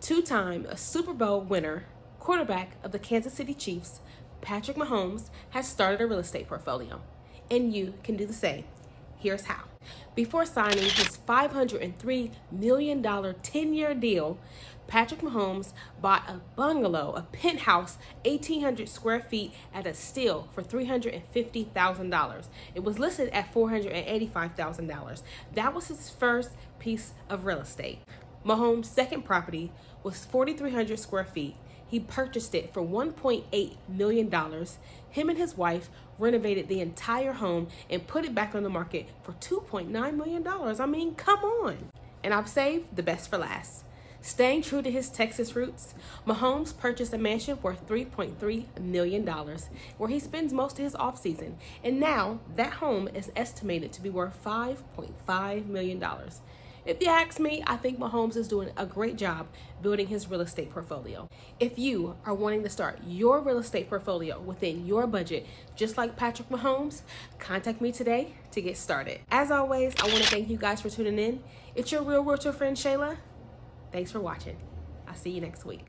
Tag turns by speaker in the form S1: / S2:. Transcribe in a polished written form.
S1: Two-time Super Bowl winner, quarterback of the Kansas City Chiefs, Patrick Mahomes, has started a real estate portfolio, and you can do the same. Here's how. Before signing his $503 million 10-year deal, Patrick Mahomes bought a bungalow, a penthouse, 1,800 square feet at a steal for $350,000. It was listed at $485,000. That was his first piece of real estate. Mahomes' second property was 4,300 square feet. He purchased it for $1.8 million. Him and his wife renovated the entire home and put it back on the market for $2.9 million. I mean, come on. And I've saved the best for last. Staying true to his Texas roots, Mahomes purchased a mansion worth $3.3 million, where he spends most of his offseason. And now that home is estimated to be worth $5.5 million. If you ask me, I think Mahomes is doing a great job building his real estate portfolio. If you are wanting to start your real estate portfolio within your budget, just like Patrick Mahomes, contact me today to get started. As always, I want to thank you guys for tuning in. It's your real realtor friend, Shayla. Thanks for watching. I'll see you next week.